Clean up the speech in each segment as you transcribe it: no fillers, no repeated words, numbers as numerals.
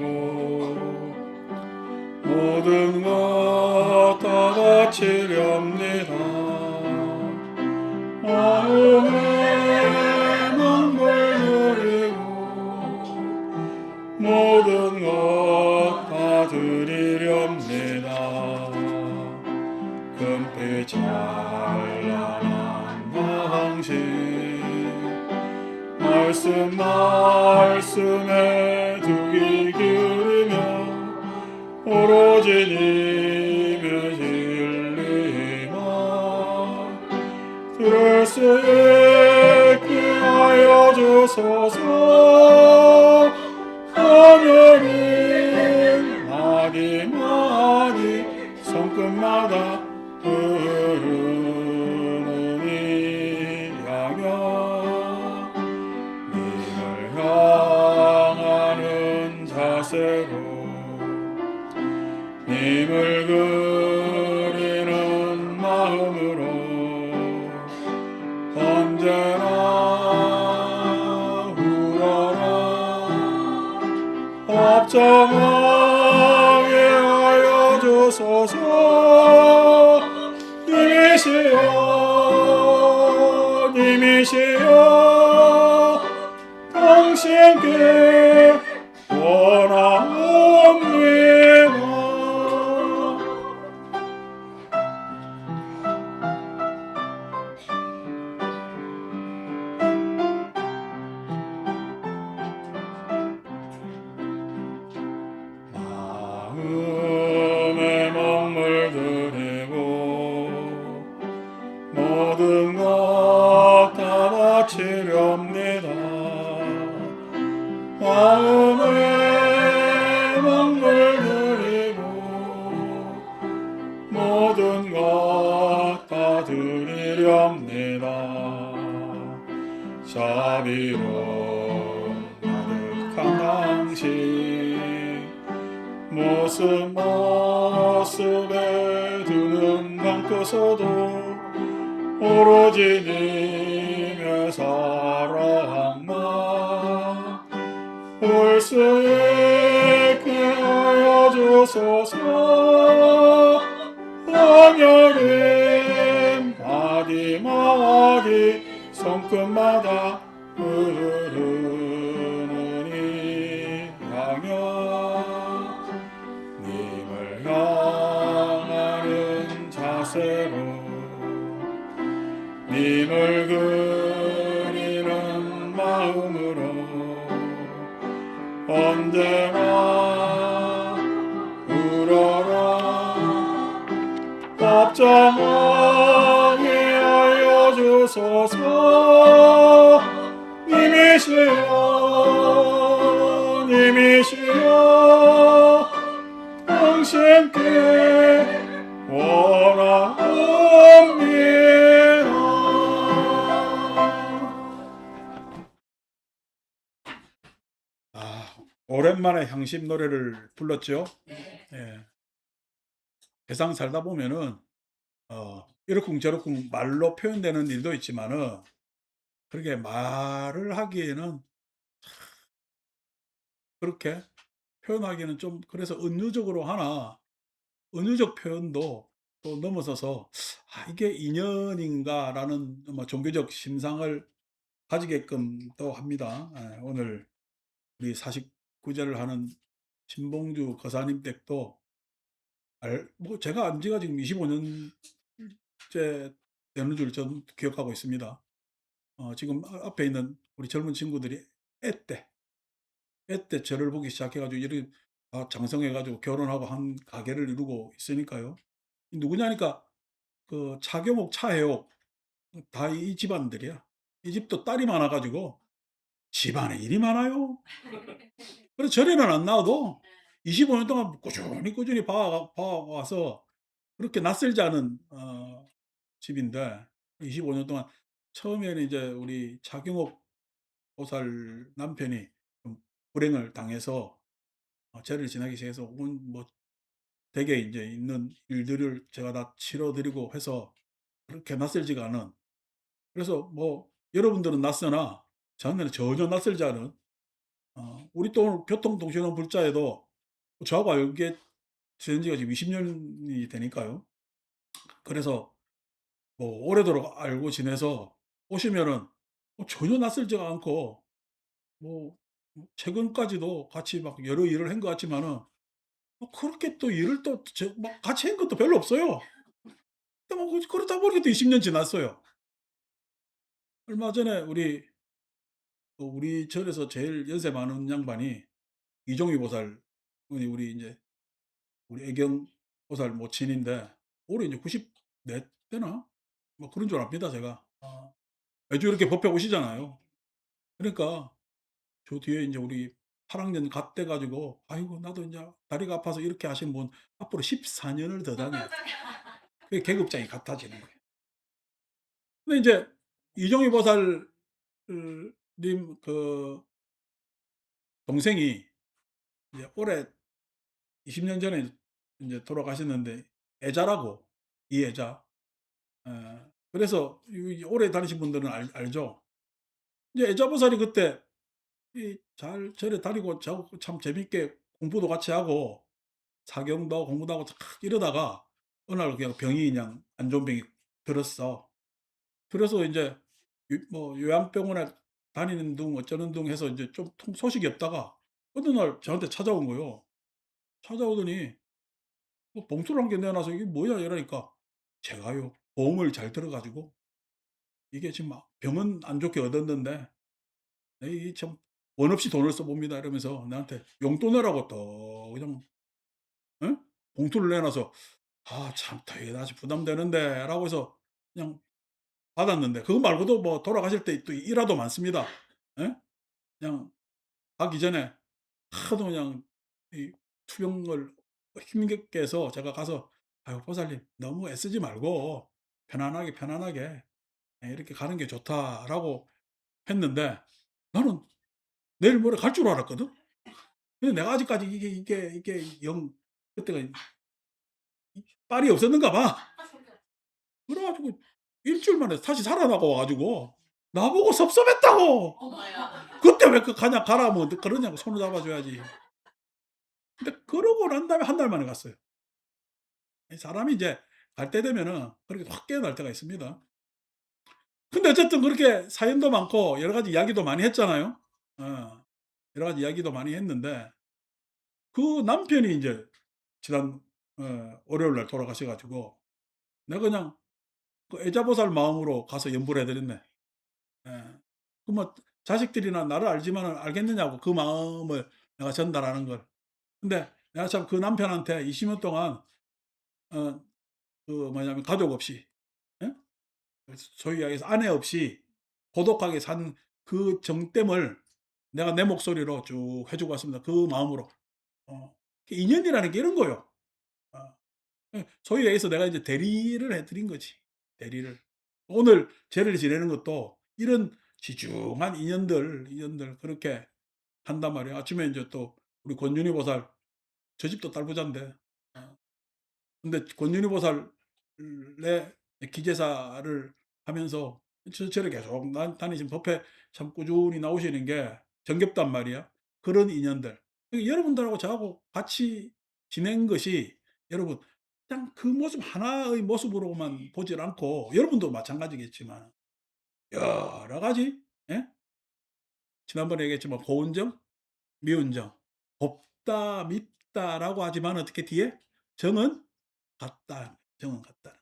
드리고 모든 것 다 바치렵니다. 마음의 멍물 드리고 모든 것 다 드리렵니다. 금빛 찬란한 당신 말씀에 두 귀 기울이며 오로지 님의 진리만 들을 수 있게 하여 주소서. 하늘은 마디마디 손끝마다 흐르는 이 양양 님을 향하는 자세로 님을 그리는 마음으로 언제나 우러러 합장하게 하여 주소서. 님이시여 당신께 원하옵니다. 마음에 멍물 드리고 모든 것 다 바치렵니다. 마음에 멍물 드리고 모든 것 다 드리렵니다. 자비로운 가득한 당신 모습에 두 눈 감고서도 오로지 님의 사랑만 볼 수 있게 하여 주소서. 하늘은 마디마디 손끝마다 흐르는 이 양양 님을 향하는 자세로 님을 그리는 마음으로 언제나 우러러 합장하게 하여 주소서. 님이시여 당신께 원하옵니다. 오랜만에 향심 노래를 불렀죠. 예. 세상 살다 보면은 이러쿵저러쿵 말로 표현되는 일도 있지만은 그렇게 말을 하기에는 그렇게 표현하기는 좀 그래서 은유적으로 하나 은유적 표현도 또 넘어서서 '아 이게 인연인가.'라는 뭐 종교적 심상을 가지게끔 또 합니다. 예 오늘 우리 49 절을 하는 신봉주 거사님 댁도 뭐 제가 안 지가 지금 25 년째 되는 줄 저는 기억하고 있습니다. 지금 앞에 있는 우리 젊은 친구들이 애 때 저를 보기 시작해 가지고 이렇게 장성해 가지고 결혼하고 한 가계를 이루고 있으니까요. 누구냐니까 그 차경옥, 차혜옥 다 이 집안들이야. 이 집도 딸이 많아 가지고 집안에 일이 많아요. 그래서 절에는 안 나와도 25년 동안 꾸준히 봐 와서 그렇게 낯설지 않은 집인데 25년 동안 처음에는 이제 우리 차경옥 보살 남편이 좀 불행을 당해서 죄를 지나기 시작해서 온 뭐 댁에 인제 있는 일들을 제가 다 치러 드리고 해서 그렇게 낯설지가 않은, 그래서 뭐 여러분들은 낯서나 저는 전혀 낯설지 않은 우리 또 교통통신원 불자에도 저하고 알게 지낸 지가 지금 20 년이 되니까요. 그래서 뭐 오래도록 알고 지내서 오시면은 전혀 낯설지가 않고 뭐 최근까지도 같이 막 여러 일을 한 것 같지만은 그렇게 또 일을 또 막 같이 한 것도 별로 없어요. 근데 뭐 그러다 보니까 또 20년 지났어요. 얼마 전에 우리 절에서 제일 연세 많은 양반이 이종희 보살 분이 우리 애경 보살 모친인데 올해 이제 94 되나? 뭐 그런 줄 압니다 제가. 매주 이렇게 법회 오시잖아요. 그러니까 저 뒤에 인제 우리 8 학년 갓 돼 가지고 "아이고 나도 인제 다리가 아파서." 이렇게 하신 분 앞으로 14 년을 더 다녀야 돼. 그게 계급장이 같아지는 거예요. 근데 인제 이종희 보살 님 동생이 이제 올해 20년 전에 인제 돌아가셨는데 애자라고, 이애자. 그래서 이 오래 다니신 분들은 알죠. 이제 애자 보살이 그때 잘 절에 다니고 저하고 참 재밌게 공부도 같이 하고 사경도 하고 공부도 하고 착 이러다가 어느 날 그냥 병이 그냥 안 좋은 병이 들었어. 그래서 인제 요양병원에 다니는 둥 어쩌는 둥 해서 인제 좀 소식이 없다가 어느 날 저한테 찾아온 거예요. 찾아오더니 봉투를 한 개 내놔서 "이게 뭐냐?" 이러니까 제가요 보험을 잘 들어 가지고 "이게 지금 막 병은 안 좋게 얻었는데 이 참 원 없이 돈을 써 봅니다." 이러면서 나한테 용돈이라고 또 그냥 예? 봉투를 내놔서 '아 참 대낮에 부담되는데.'라고 해서 그냥 받았는데 그거 말고도 뭐 돌아가실 때 또 일화도 많습니다. 예? 그냥 가기 전에 하도 그냥 이 투병을 힘겹게 해서 제가 가서 "아유 보살님 너무 애쓰지 말고 편안하게, 편안하게 예 이렇게 가는 게 좋다."라고 했는데 나는 내일 모레 갈 줄 알았거든. 근데 내가 아직까지 이게 영 그때가 빨이 없었는가 봐. 그래 가지고 일 주일 만에 다시 살아나고 와 가지고 나보고 섭섭했다고. "그때 왜 가냐 가라." 뭐 그러냐고. 손을 잡아 줘야지. 근데 그러고 난 다음에 한 달 만에 갔어요. 이 사람이 이제 갈 때 되면은 그렇게 확 깨어날 때가 있습니다. 근데 어쨌든 그렇게 사연도 많고 여러 가지 이야기도 많이 했잖아요. 여러 가지 이야기도 많이 했는데 그 남편이 인제 지난 월요일 날 돌아가셔 가지고 내가 그냥 그 애자보살 마음으로 가서 염불해 드렸네. 예. 그 뭐 자식들이나 나를 알지만은 알겠느냐고 그 마음을 내가 전달하는 걸. 근데 내가 참 그 남편한테 20년 동안 어 뭐냐면 가족 없이 예? 소위 이야기해서 아내 없이 고독하게 산 그 정됨을 내가 내 목소리로 쭉 해 주고 왔습니다. 그 마음으로. 그 인연이라는 게 이런 거요. 어. 소위 얘기해서 내가 이제 대리를 해 드린 거지. 대리를. 오늘 제를 지내는 것도 이런 지중한 인연들 그렇게 한단 말이에요. 아침에 인제 또 우리 권준희 보살 저 집도 딸 부자인데 근데 권윤희 보살의 기재사를 하면서 절에 계속 다니신 법회 참 꾸준히 나오시는 게 정겹단 말이야. 그런 인연들. 여러분들하고 저하고 같이 지낸 것이 여러분 그냥 그 모습 하나의 모습으로만 보질 않고 여러분도 마찬가지겠지만 여러 가지 예? 지난번에 얘기했지만 고운정, 미운정, 곱다 밉다라고 하지만 어떻게 뒤에 정은 같다. 정은 같다.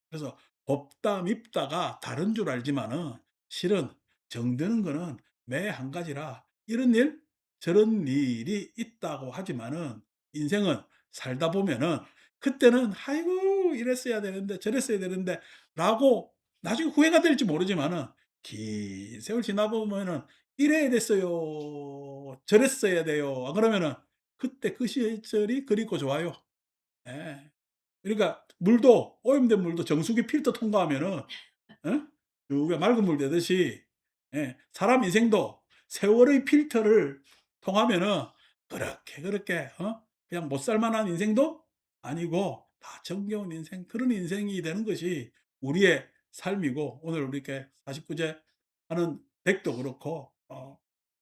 그래서 곱다 밉다가 다른 줄 알지만은 실은 정드는 거는 매 한 가지라 이런 일 저런 일이 있다고 하지만은 인생은 살다 보면은 그때는 '아이고 이랬어야 되는데 저랬어야 되는데.'라고 나중에 후회가 될지 모르지만은 긴 세월 지나 보면은 '이래야 됐어요. 저랬어야 돼요.' 그러면은 그때 그 시절이 그립고 좋아요. 예. 그러니까 물도 오염된 물도 정수기 필터 통과하면은 예? 그게 맑은 물 되듯이 예 사람 인생도 세월의 필터를 통하면은 그렇게 그냥 못 살 만한 인생도 아니고 다 정겨운 인생 그런 인생이 되는 것이 우리의 삶이고 오늘 우리 이렇게 49제 하는 댁도 그렇고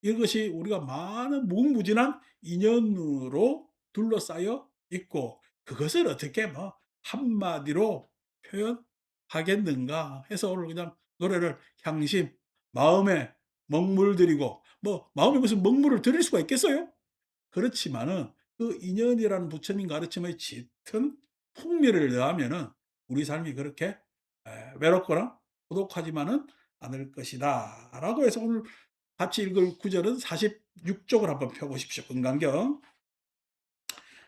이것이 우리가 많은 무궁무진한 인연으로 둘러싸여 있고, 그것을 어떻게 뭐 한마디로 표현하겠는가 해서 오늘 그냥 노래를 향심, 마음에 먹물들이고, 뭐 마음에 무슨 먹물을 들일 수가 있겠어요? 그렇지만은 그 인연이라는 부처님 가르침의 짙은 풍미를 더하면은 우리 삶이 그렇게 외롭거나 고독하지만은 않을 것이다라고 해서 오늘 같이 읽을 구절은 46쪽을 한번 펴 보십시오. 은강경.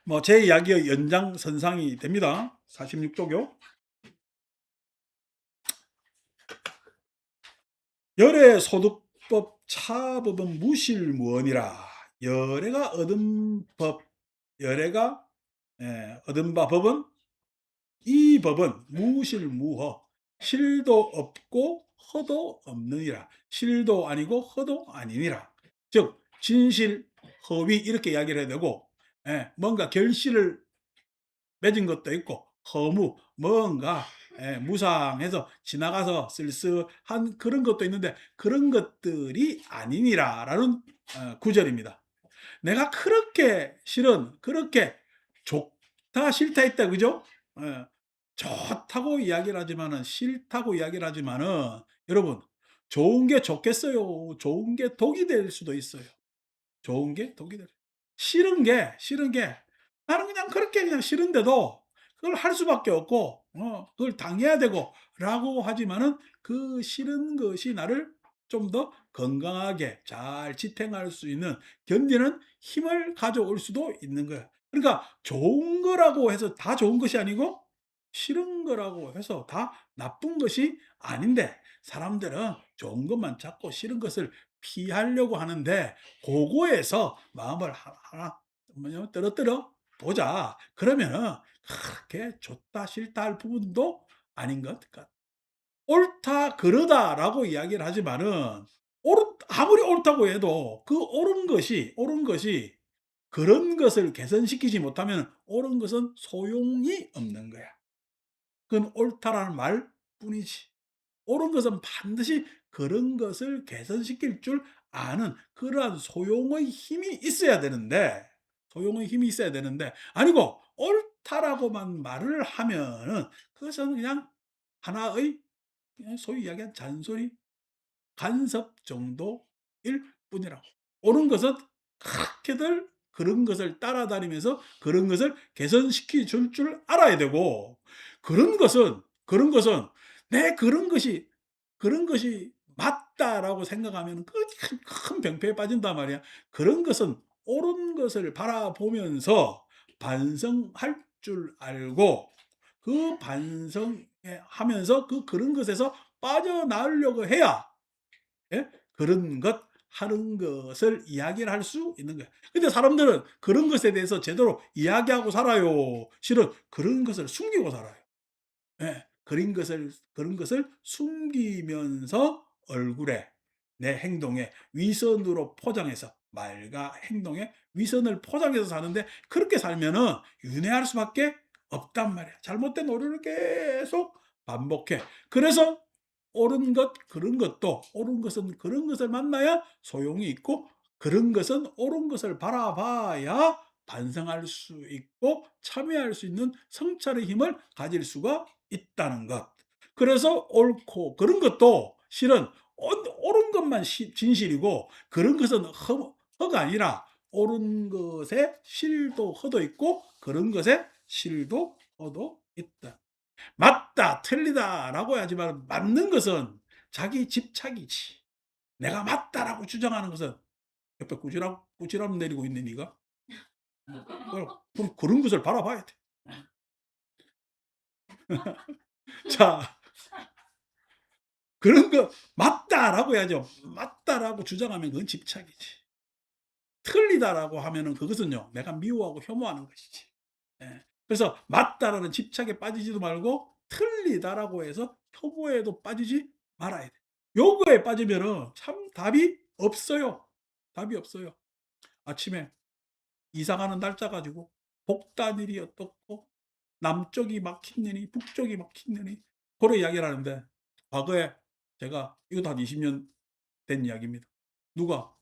뭐 제 이야기의 연장선상이 됩니다. 46쪽이요. 열의 소득법 차법은 무실무언이라. 열애가 얻은 법, 열애가 얻은 바 법은, 이 법은 무실무허, 실도 없고 허도 없느니라. 실도 아니고 허도 아니니라. 즉 진실, 허위 이렇게 이야기를 해야 되고, 뭔가 결실을 맺은 것도 있고, 허무, 뭔가 무상해서 지나가서 쓸쓸한 그런 것도 있는데, 그런 것들이 아니니라라는 구절입니다. 내가 그렇게 실은, 그렇게 좋다 싫다 했다, 그죠? 예. 좋다고 이야기를 하지만은, 싫다고 이야기를 하지만은, 여러분, 좋은 게 좋겠어요? 좋은 게 독이 될 수도 있어요. 좋은 게 독이 될, 싫은 게 나는 그냥 그렇게 그냥 싫은데도 그걸 할 수밖에 없고, 그걸 당해야 되고 라고 하지만은, 그 싫은 것이 나를 좀 더 건강하게 잘 지탱할 수 있는, 견디는 힘을 가져올 수도 있는 거야. 그러니까 좋은 거라고 해서 다 좋은 것이 아니고, 싫은 거라고 해서 다 나쁜 것이 아닌데, 사람들은 좋은 것만 찾고 싫은 것을 피하려고 하는데, 고거에서 마음을 하나 뭐냐 떨어뜨려 보자. 그러면은 그렇게 좋다 싫다 할 부분도 아닌 것 같아. 옳다 그르다라고 이야기를 하지만은, 아무리 옳다고 해도 그 옳은 것이 그런 것을 개선시키지 못하면 옳은 것은 소용이 없는 거야. 그건 옳다라는 말뿐이지. 옳은 것은 반드시 그런 것을 개선시킬 줄 아는 그러한 소용의 힘이 있어야 되는데, 아니고 옳다라고만 말을 하면은 그것은 그냥 하나의, 그냥 소위 이야기한 잔소리, 간섭 정도일 뿐이라고. 옳은 것은 그렇게들 그런 것을 따라다니면서 그런 것을 개선시켜 줄 알아야 되고, 그런 것은 내 그런 것이 맞다라고 생각하면 그 큰 병폐에 빠진단 말이야. 그런 것은 옳은 것을 바라보면서 반성할 줄 알고, 그 반성하면서 그런 것에서 빠져나오려고 해야, 예? 그런 것 하는 것을 이야기를 할 수 있는 거야. 근데 사람들은 그런 것에 대해서 제대로 이야기하고 살아요? 실은 그런 것을 숨기고 살아요. 예. 그런 것을 숨기면서 얼굴에, 내 행동에 위선으로 포장해서, 말과 행동에 위선을 포장해서 사는데, 그렇게 살면은 윤회할 수밖에 없단 말이야. 잘못된 오류를 계속 반복해. 그래서 옳은 것은 그런 것을 만나야 소용이 있고, 그런 것은 옳은 것을 바라봐야 반성할 수 있고 참여할 수 있는 성찰의 힘을 가질 수가 있다는 것. 그래서 옳고 그런 것도 실은 옳은 것만 진실이고, 그런 것은 허가 아니라 옳은 것에 실도 허도 있고, 그런 것에 실도 허도 있다. 맞다 틀리다라고 하지만, 맞는 것은 자기 집착이지. 내가 맞다라고 주장하는 것은, 옆에 꾸지람 내리고 있는 이가 그런 것을 바라봐야 돼. 자, 그런 거 맞다라고 해야죠. 맞다라고 주장하면 그건 집착이지. 틀리다라고 하면은 그것은요, 내가 미워하고 혐오하는 것이지. 예. 그래서 맞다라는 집착에 빠지지도 말고, 틀리다라고 해서 혐오에도 빠지지 말아야 돼. 요거에 빠지면은 참 답이 없어요. 답이 없어요. 아침에 이사 가는 날짜 가지고 복단일이 어떻고, 남쪽이 막히느니 북쪽이 막히느니, 고런 이야기를 하는데, 과거에 제가 이것도 한 20년 된 이야기입니다. 누가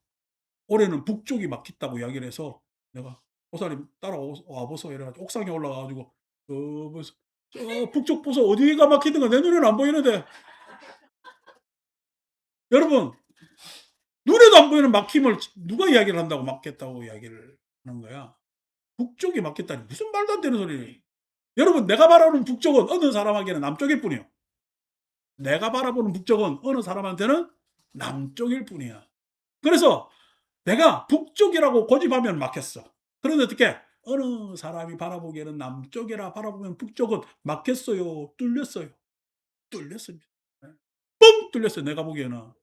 올해는 북쪽이 막혔다고 이야기를 해서 내가 "보살님 따라와 보소." 이래 가지고 옥상에 올라가 가지고 보면서 "저 북쪽 보소. 어디가 막히든가 내 눈에는 안 보이는데." 여러분, 눈에도 안 보이는 막힘을 누가 이야기를 한다고 막혔다고 이야기를 하는 거야. 북쪽이 막혔다니 무슨 말도 안 되는 소리. 여러분, 내가 바라보는 북쪽은 어느 사람에게는 남쪽일 뿐이요. 내가 바라보는 북쪽은 어느 사람한테는 남쪽일 뿐이야. 그래서 내가 북쪽이라고 고집하면 막혔어. 그런데 어떻게 어느 사람이 바라보기에는 남쪽이라 바라보면 북쪽은 막혔어요. 뚫렸어요. 뚫렸습니다. 예. 뻥 뚫렸어요, 내가 보기에는.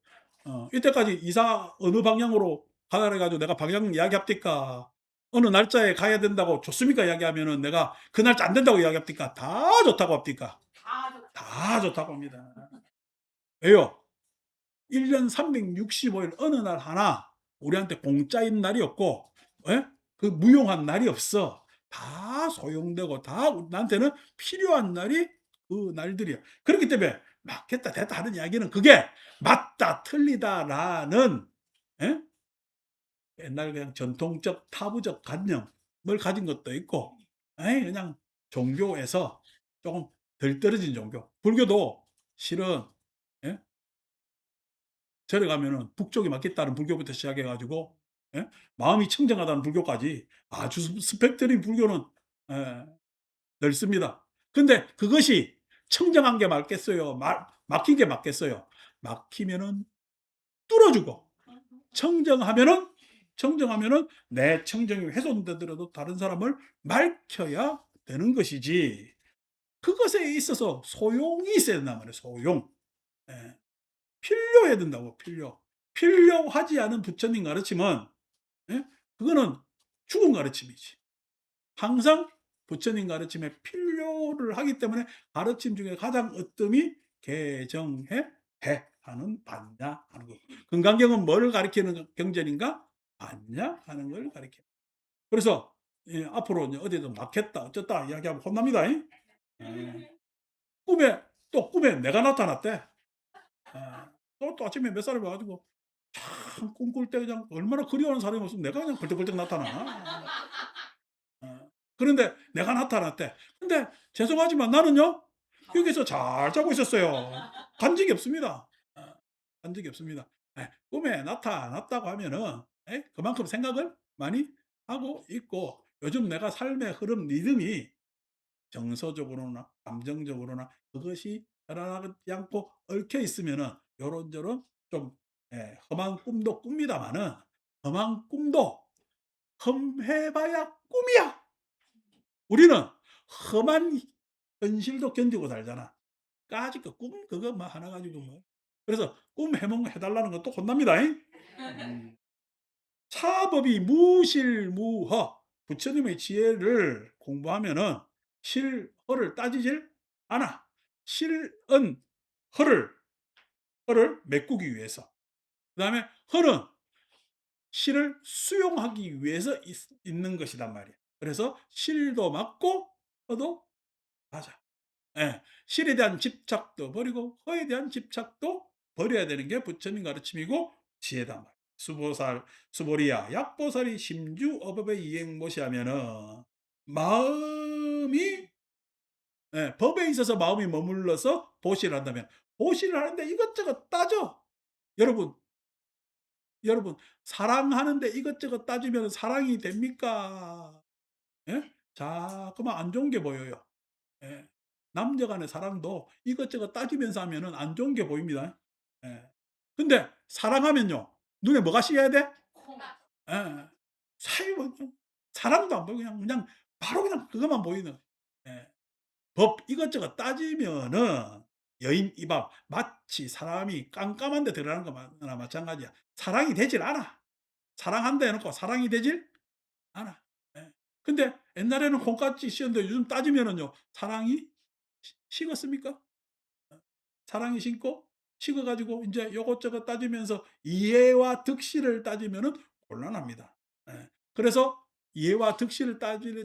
이때까지 이사 어느 방향으로 가라 그래 가지고 내가 방향 이야기합니까? 어느 날짜에 가야 된다고 좋습니까? 이야기하면은 내가 그 날짜 안 된다고 이야기합니까? 다 좋다고 합니까? 다 좋다고 합니다. 왜요? 1년 365일 어느 날 하나 우리한테 공짜인 날이 없고, 예? 그 무용한 날이 없어. 다 소용되고 다 나한테는 필요한 날이 그 날들이야. 그렇기 때문에 맞겠다 됐다 하는 이야기는 그게 맞다 틀리다라는, 예? 옛날 그냥 전통적 타부적 관념을 가진 것도 있고, 에이 그냥 종교에서 조금 덜 떨어진 종교. 불교도 실은, 예? 절에 가면은 북쪽이 맞겠다는 불교부터 시작해 가지고, 예? 마음이 청정하다는 불교까지 아주 스펙트럼 불교는, 예, 넓습니다. 근데 그것이 청정한 게 맞겠어요? 막힌 게 맞겠어요? 막히면은 뚫어 주고, 청정하면은 청정하면은 내 청정이 훼손되더라도 다른 사람을 밝혀야 되는 것이지, 그것에 있어서 소용이 있어야 된단 말이에요, 소용. 예. 필요해야 된다고, 필요. 필요하지 않은 부처님 가르침은, 예? 그거는 죽은 가르침이지. 항상 부처님 가르침에 필요를 하기 때문에 가르침 중에 가장 으뜸이 개정해 배 하는 봤냐 하는 거. 금강경은 뭐를 가리키는 경전인가? 봤냐 하는 걸 가리켜. 그래서 예, 앞으로 이제 어디든 막혔다 어쩌다 이야기하면 혼납니다. 예. 꿈에 꿈에 내가 나타났대. 또 아침에 몇 사람이 와 가지고 참 꿈꿀 때 그냥 얼마나 그리워하는 사람이 없으면 내가 그냥 벌떡벌떡 나타나나. 그런데 내가 나타났대. 근데 죄송하지만 나는요, 여기서 잘 자고 있었어요. 간 적이 없습니다. 간 적이 없습니다. 꿈에 나타났다고 하면은, 그만큼 생각을 많이 하고 있고, 요즘 내가 삶의 흐름 리듬이 정서적으로나 감정적으로나 그것이 편안하지 않고 얽혀 있으면은 요런저런 좀, 험한 꿈도 꿉니다마는, 험한 꿈도 험해 봐야 꿈이야. 우리는 험한 현실도 견디고 살잖아. 까짓 거 꿈 그거 뭐 하나 가지고 뭐. 그래서 꿈 해몽 해 달라는 것도 혼납니다잉. 차법이 무실무허. 부처님의 지혜를 공부하면은 실허를 따지질 않아. 실은 허를 메꾸기 위해서. 그다음에 허는 실을 수용하기 위해서 있는 것이란 말이야. 그래서 실도 맞고 허도 맞아. 예. 실에 대한 집착도 버리고 허에 대한 집착도 버려야 되는 게 부처님 가르침이고 지혜단 말이야. 수보리야 약보살이 심주 어법의 이행못이 하면은 마음이, 법에 있어서 마음이 머물러서 보시를 한다면, 보시를 하는데 이것저것 따져. 여러분, 여러분, 사랑하는데 이것저것 따지면 사랑이 됩니까? 예? 자꾸만 안 좋은 게 보여요. 예. 남녀 간의 사랑도 이것저것 따지면서 하면은 안 좋은 게 보입니다. 예. 근데 사랑하면요, 눈에 뭐가 씌어야 돼? 예. 사이 뭐 사랑도 안 보이고 그냥 바로 그냥 그것만 보이는. 예. 법 이것저것 따지면은 여인 이밥 마치 사람이 깜깜한 데 들어가는 거나 마찬가지야. 사랑이 되질 않아. 사랑한다 해 놓고 사랑이 되질 않아. 예. 근데 옛날에는 콩깍지 씌었는데 요즘 따지면은요, 사랑이 식었습니까? 사랑이 식고 식어 가지고 인제 요것저것 따지면서 이해와 득실을 따지면은 곤란합니다. 예. 그래서 이해와 득실을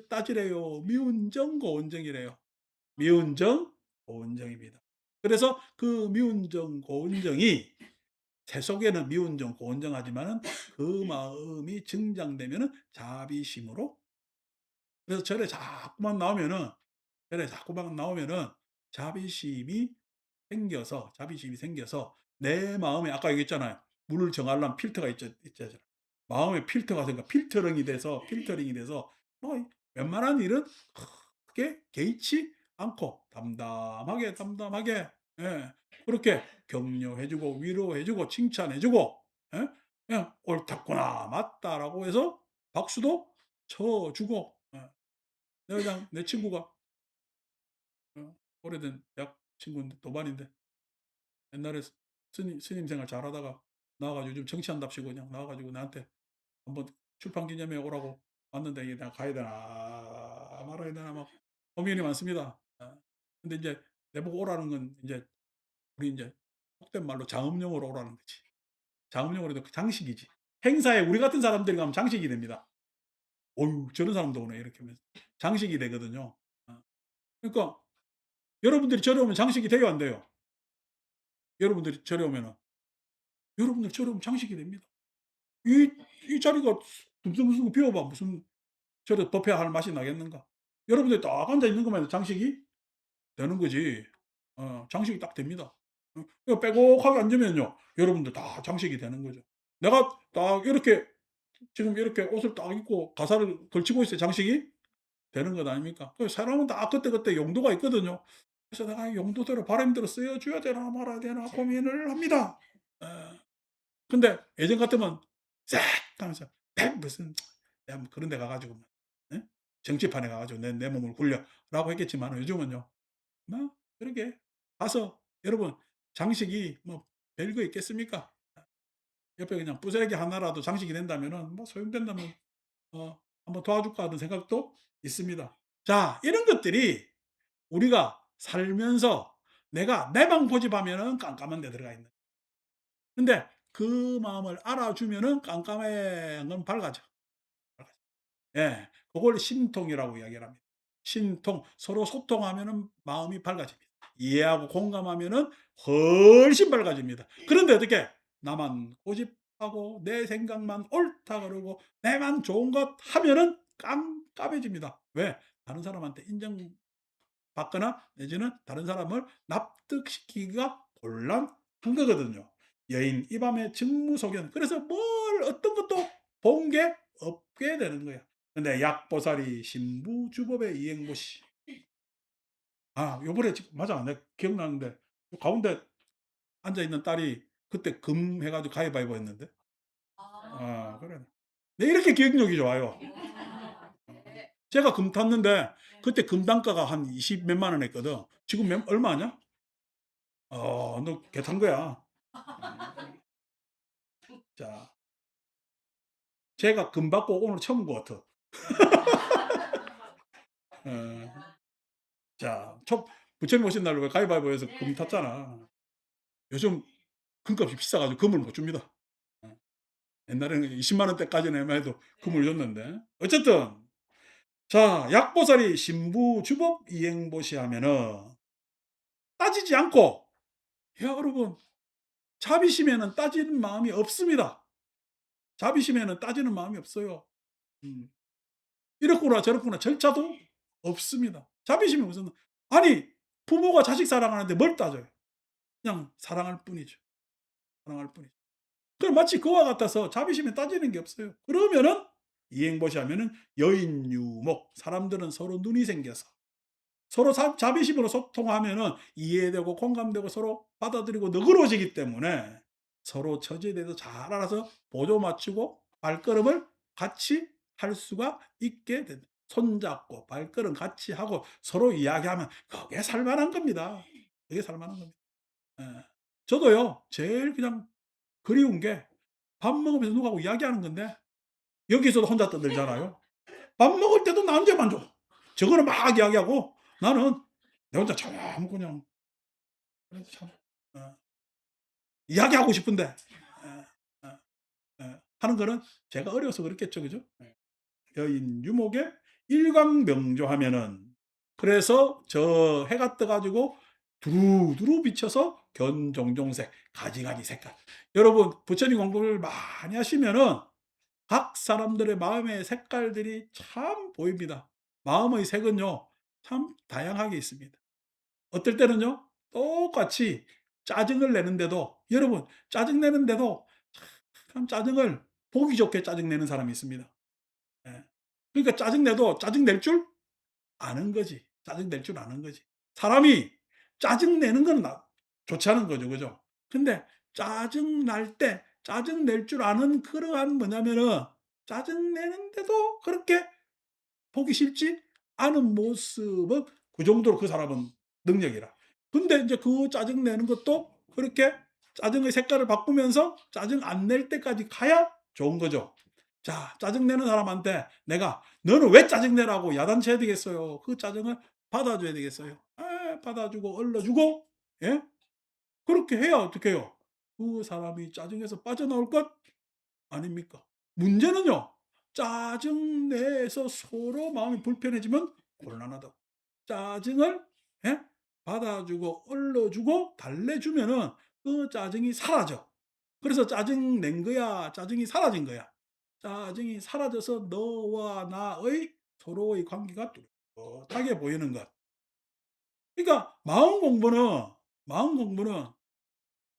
따지래요. 미운정 고운정이래요. 미운정 고운정입니다. 그래서 그 미운정 고운정이 새 속에는 미운정 고운정하지만은 그 마음이 증장되면은 자비심으로, 그래서 절에 자꾸만 나오면은 자비심이 생겨서 내 마음에, 아까 얘기했잖아요. 물을 정하려면 필터가 있잖아요. 마음에 필터가 생겨 필터링이 돼서 뭐 웬만한 일은 크게 개의치 않고 담담하게, 예, 그렇게 격려해 주고 위로해 주고 칭찬해 주고, 예, 그냥 "옳았구나. 맞다."라고 해서 박수도 쳐 주고, 예. 내가 그냥 내 친구가 오래된 대학 친구인데 도반인데, 옛날에 스님 생활 잘하다가 나와 가지고 요즘 정치한답시고 그냥 나와 가지고 나한테 한번 출판 기념회에 오라고 왔는데, 이게 내가 가야 되나 말아야 되나 막 고민이 많습니다. 근데 인제 내보고 오라는 건 인제 우리 인제 속된 말로 장엄령으로 오라는 거지. 장엄령으로 그 장식이지. 행사에 우리 같은 사람들이 가면 장식이 됩니다. '어유 저런 사람도 오네.' 이렇게 하면서 장식이 되거든요. 그러니까 여러분들이 절에 오면 장식이 돼요, 안 돼요? 여러분들이 절에 오면은. 여러분들 절에 오면 장식이 됩니다. 이 이 자리가 듬성듬성 비어 봐 무슨 저래 법회 할 맛이 나겠는가. 여러분들이 딱 앉아 있는 것만 해도 장식이 되는 거지. 장식이 딱 됩니다. 그 빼곡하게 앉으면요, 여러분들 다 장식이 되는 거죠. 내가 딱 이렇게 지금 이렇게 옷을 딱 입고 가사를 걸치고 있어야 장식이 되는 것 아닙니까? 그 사람은 다 그때그때 용도가 있거든요. 그래서 내가 이 용도대로 바람대로 쓰여 줘야 되나 말아야 되나 고민을 합니다. 예. 근데 예전 같으면 싹 하면서 무슨 내가 뭐 그런 데 가 가지고 뭐, 예? 정치판에 가 가지고 내 몸을 굴려."라고 했겠지만, 요즘은요, 뭐 그러게 가서 여러분 장식이 뭐 별거 있겠습니까? 옆에 그냥 부스러기 하나라도 장식이 된다면은 뭐 소용된다면 '한번 도와줄까.' 하는 생각도 있습니다. 자, 이런 것들이 우리가 살면서 내가 내방 고집하면은 깜깜한 데 들어가 있는, 근데 그 마음을 알아주면은 깜깜한 건 밝아져. 밝아져. 예. 그걸 신통이라고 이야기를 합니다. 신통. 서로 소통하면은 마음이 밝아집니다. 이해하고 공감하면은 훨씬 밝아집니다. 그런데 어떻게 나만 고집하고 내 생각만 옳다 그러고 내만 좋은 것 하면은 깜깜해집니다. 왜? 다른 사람한테 인정받거나 내지는 다른 사람을 납득시키기가 곤란한 거거든요. 여인 이 밤의 직무소견. 그래서 뭘 어떤 것도 본 게 없게 되는 거야. 근데 약보살이 신부주법의 이행보시. 요번에 지금 맞아. 내가 기억나는데 가운데 앉아 있는 딸이 그때 금 해 가지고 가위바위보 했는데. 그래. 내 이렇게 기억력이 좋아요. 제가 금 탔는데 그때 금 단가가 한 20 몇만 원 했거든. 지금 얼마 하냐? 너 개 탄 거야. 자, 제가 금 받고 오늘 처음 것 같아. 어. 자, 부처님 오신 날로 왜 가위바위보해서 금 탔잖아. 요즘 금값이 비싸 가지고 금을 못 줍니다. 어. 옛날에는 20만 원대까지는 해도 금을 줬는데. 어쨌든 자, 약보살이 신부주법 이행보시 하면은 따지지 않고, 야 여러분, 자비심에는 따지는 마음이 없습니다. 자비심에는 따지는 마음이 없어요. 음. 이렇구나 저렇구나 절차도 없습니다. 자비심이 무슨, 아니 부모가 자식 사랑하는데 뭘 따져요. 그냥 사랑할 뿐이죠. 사랑할 뿐이죠. 그럼 마치 그와 같아서 자비심에 따지는 게 없어요. 그러면은 이행보시 하면은 여인유목, 사람들은 서로 눈이 생겨서 서로 자비심으로 소통하면은 이해되고 공감되고 서로 받아들이고 너그러워지기 때문에 서로 처지에 대해서 잘 알아서 보조 맞추고 발걸음을 같이 할 수가 있게 된다. 손잡고 발걸음 같이 하고 서로 이야기하면 그게 살만한 겁니다. 그게 살만한 겁니다. 예. 저도요, 제일 그냥 그리운 게 밥 먹으면서 누구하고 이야기하는 건데 여기서도 혼자 떠들잖아요. 밥 먹을 때도 나 혼자만 줘. 저거는 막 이야기하고 나는 내 혼자 조용 그냥, 그래서 참 어 이야기하고 싶은데 하는 거는 제가 어려서 그렇겠죠. 그죠? 예. 여인 유목의 일광명조하면은, 그래서 저 해가 떠 가지고 두루두루 비쳐서 견종종색, 가지가지 색깔. 여러분 부처님 공부를 많이 하시면은 각 사람들의 마음의 색깔들이 참 보입니다. 마음의 색은요 참 다양하게 있습니다. 어떨 때는요 똑같이 짜증을 내는데도, 여러분 짜증 내는데도 참 짜증을 보기 좋게 짜증 내는 사람이 있습니다. 예. 그러니까 짜증 내도 짜증 낼 줄 아는 거지. 짜증 낼 줄 아는 거지. 사람이 짜증 내는 건 좋지 않은 거죠. 그죠? 근데 짜증 날 때 짜증 낼 줄 아는 그러한 뭐냐면은 짜증 내는데도 그렇게 보기 싫지 않은 모습은 그 정도로 그 사람은 능력이라. 근데 이제 그 짜증 내는 것도 그렇게 짜증의 색깔을 바꾸면서 짜증 안 낼 때까지 가야 좋은 거죠. 자, 짜증 내는 사람한테 내가 "너는 왜 짜증 내라고 야단쳐야 되겠어요." 그 짜증을 받아줘야 되겠어요. 받아주고 얼러주고, 예? 그렇게 해야 어떻게 해요? 그 사람이 짜증에서 빠져나올 것 아닙니까? 문제는요. 짜증 내서 서로 마음이 불편해지면 곤란하다고. 짜증을, 예? 받아주고 얼러주고 달래주면은 그 짜증이 사라져. 그래서 짜증 낸 거야, 짜증이 사라진 거야. 짜증이 사라져서 너와 나의 서로의 관계가 뚜렷하게 보이는 것. 그러니까 마음 공부는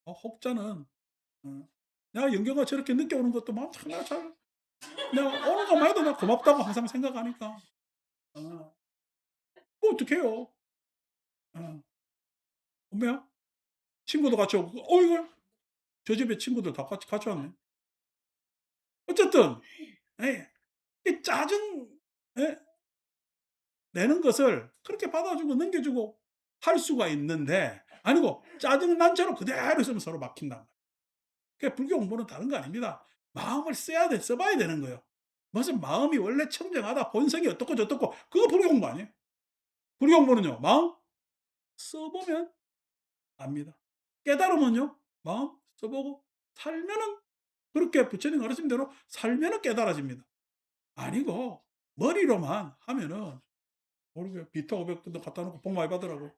혹자는 내가 영경가 저렇게 늦게 오는 것도 막 내가 잘 내가 오는 것만 해도 나 고맙다고 항상 생각하니까. 어. 뭐 어떡해요. 어. 분명 친구도 같이 오고 이거 저 집에 친구들 다 같이 왔네. 어쨌든 예. 이 짜증, 예, 내는 것을 그렇게 받아주고 넘겨주고 할 수가 있는데, 아니고 짜증 난 채로 그대로 있으면 서로 막힌단 말이에요. 그러니까 불교 공부는 다른 거 아닙니다. 마음을 써봐야 되는 거예요. 무슨 마음이 원래 청정하다, 본성이 어떻고 저떻고, 그거 불교 공부 아니에요. 불교 공부는요, 마음 써보면 압니다. 깨달으면요, 마음 써보고 살면은, 그렇게 부처님 가르친 대로 살면은 깨달아집니다. 아니고 머리로만 하면은 모르게 비타 500도 갖다 놓고 복 많이 받으라고.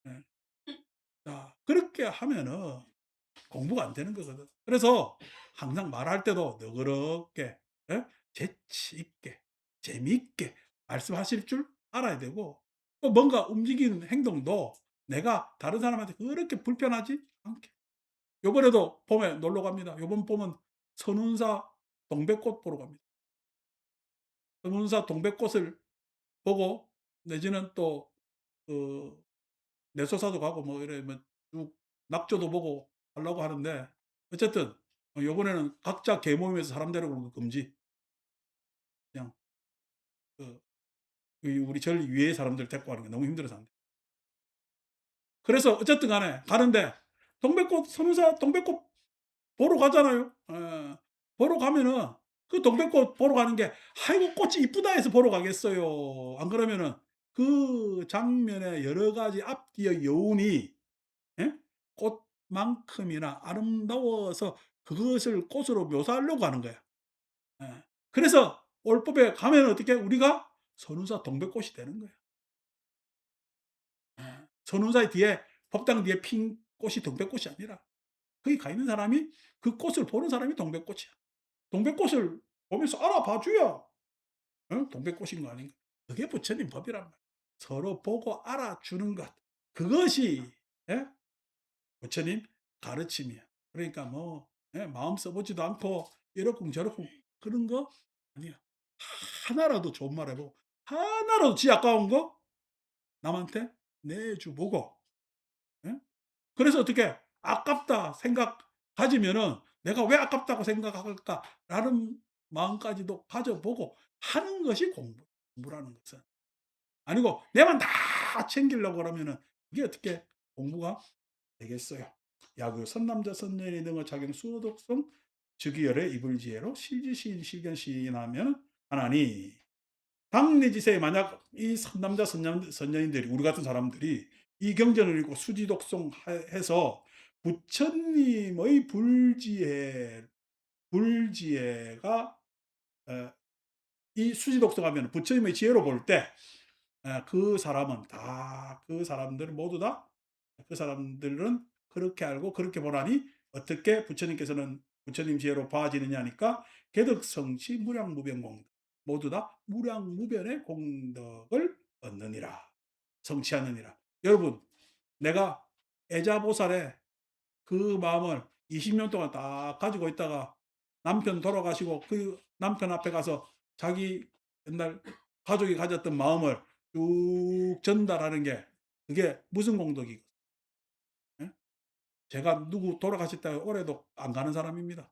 예. 자, 그렇게 하면은 공부가 안 되는 거거든. 그래서 항상 말할 때도 너그럽게, 예? 재치 있게, 재미있게 말씀하실 줄 알아야 되고, 또 뭔가 움직이는 행동도 내가 다른 사람한테 그렇게 불편하지 않게. 요번에도 봄에 놀러 갑니다. 요번 봄은 선운사 동백꽃 보러 갑니다. 선운사 동백꽃을 보고 내지는 또 그 내소사도 가고 뭐 이래 뭐 쭉 낙조도 보고 하려고 하는데, 어쨌든 요번에는 각자 개모임에서 사람 데리고 오는 거 금지. 그냥 그 우리 절 위에 사람들 데리고 가는 게 너무 힘들어서 안 돼. 그래서 어쨌든 간에 가는데 동백꽃 선운사 동백꽃 보러 가잖아요. 보러 가면은 그 동백꽃 보러 가는 게 '아이고 꽃이 이쁘다.' 해서 보러 가겠어요. 안 그러면은 그 장면에 여러 가지 앞뒤의 여운이, 예? 꽃만큼이나 아름다워서 그것을 꽃으로 묘사하려고 하는 거야. 예. 그래서 올법에 가면 어떻게 우리가 선운사 동백꽃이 되는 거야. 선운사의 뒤에 법당 뒤에 핀 꽃이 동백꽃이 아니라 거기 가 있는 사람이, 그 꽃을 보는 사람이 동백꽃이야. 동백꽃을 보면서 알아봐 줘야 동백꽃인 거 아닌가. 그게 부처님 법이란 말이야. 서로 보고 알아주는 것. 그것이, 예? 부처님 가르침이야. 그러니까 뭐, 예, 마음 써보지도 않고 이러쿵 저러쿵 그런 거 아니야. 하나라도 좋은 말 해보고 하나라도 지 아까운 거 남한테 내주보고, 예? 그래서 어떻게 아깝다 생각 가지면은 '내가 왜 아깝다고 생각할까?'라는 마음까지도 가져보고 하는 것이 공부라는 것은. 아니고 내만 다 챙기려고 그러면은 그게 어떻게 공부가 되겠어요. 야그 선남자 선녀의 등의 작용 수도독성 즉위열의 이불지혜로 실지시인 실견시인하면 하나니, 당내지세 만약 이 선남자 선녀인들이 우리 같은 사람들이 이 경전을 읽고 수지독송 해서 부처님의 불지혜가 이 수지독송하면 부처님의 지혜로 볼 때 그 사람은 다, 그 사람들은 모두 다 그 사람들은 그렇게 알고 그렇게 보라니 어떻게 부처님께서는 부처님 지혜로 봐지느냐니까 개덕성취 무량무변공덕 모두 다 무량무변의 공덕을 얻느니라. 성취하느니라. 여러분 내가 애자보살의 그 마음을 20년 동안 딱 가지고 있다가 남편 돌아가시고 그 남편 앞에 가서 자기 옛날 가족이 가졌던 마음을 쭉 전달하는 게 그게 무슨 공덕이고 예? 제가 누구 돌아가셨다고 올해도 안 가는 사람입니다.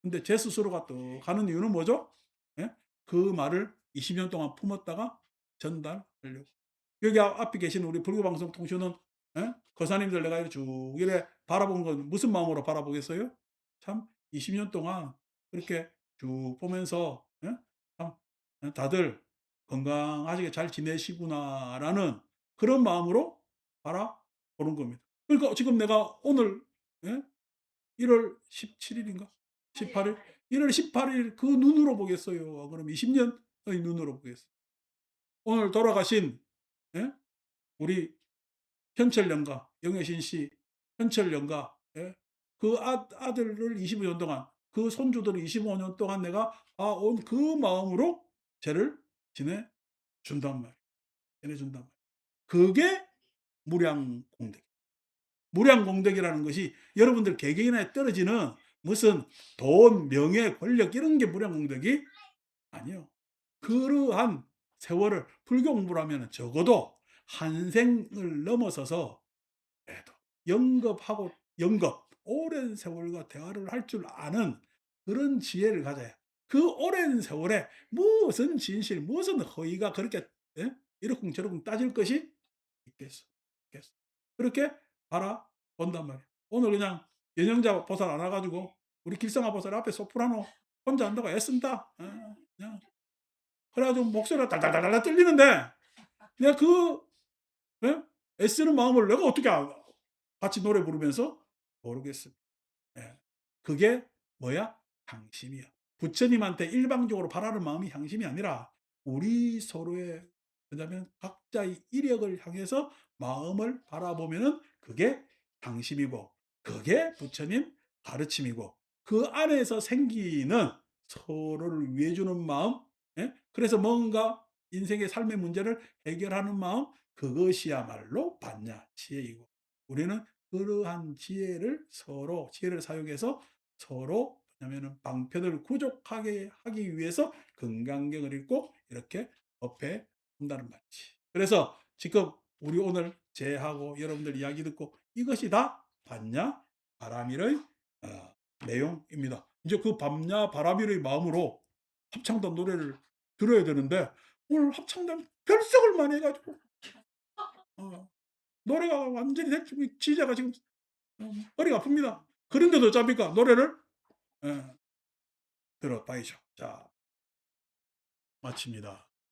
근데 제 스스로가 또 가는 이유는 뭐죠? 예? 그 말을 20년 동안 품었다가 전달하려고. 여기 앞에 계신 우리 불교방송 통신은 예? 거사님들 내가 쭉 이래 바라본 건 무슨 마음으로 바라보겠어요? 참 20년 동안 그렇게 쭉 보면서 예? 참 다들 건강하게 잘 지내시구나라는 그런 마음으로 바라보는 겁니다. 그러니까 지금 내가 오늘 예? 1월 17일인가? 18일? 1월 18일 그 눈으로 보겠어요. 그럼 20년의 눈으로 보겠어요. 오늘 돌아가신 예? 우리 현철 영가, 영애신 씨, 현철 영가, 예? 그 아들을 25년 동안, 그 손주들을 25년 동안 내가 온 그 마음으로 죄를 지내준단 말이에요. 지내준단 말이에요. 그게 무량공덕. 무량공덕이라는 것이 여러분들 개개인에 떨어지는 무슨 돈, 명예, 권력 이런 게 무량공덕이 아니요. 그러한 세월을 불교 공부라면 적어도 한 생을 넘어서서 그래도 영겁하고 영겁 오랜 세월과 대화를 할 줄 아는 그런 지혜를 가져야 그 오랜 세월에 무슨 진실 무슨 허위가 그렇게 예? 이러쿵저러쿵 따질 것이 있겠어. 있겠어. 그렇게 바라본단 말이야. 오늘 그냥 연영자 보살 안 와가지고 우리 길성아 보살 앞에 소프라노 혼자 한다고 애쓴다. 그냥 그래가지고 목소리가 달달달달 들리는데 내가 그 예? 애쓰는 마음을 내가 어떻게 같이 노래 부르면서 모르겠습니다. 예. 그게 뭐야? 향심이야. 부처님한테 일방적으로 바라는 마음이 향심이 아니라 우리 서로의 그다음에 각자의 이력을 향해서 마음을 바라보면은 그게 향심이고 그게 부처님 가르침이고 그 안에서 생기는 서로를 위해 주는 마음 예? 그래서 뭔가 인생의 삶의 문제를 해결하는 마음 그것이야말로 반야 지혜이고 우리는 그러한 지혜를 서로 지혜를 사용해서 서로 뭐냐면은 방편을 구족하게 하기 위해서 금강경을 읽고 이렇게 법회 한다는 말이지. 그래서 지금 우리 오늘 제하고 여러분들 이야기 듣고 이것이 다 반야 바라밀의 내용입니다. 이제 그 반야 바라밀의 마음으로 합창단 노래를 들어야 되는데 오늘 합창단 결석을 많이 해가지고 어, 노래가 완전히 지자가 지금 허리가 아픕니다. 그런데도 어쩝니까? 노래를 예, 들어봐야죠. 자, 마칩니다.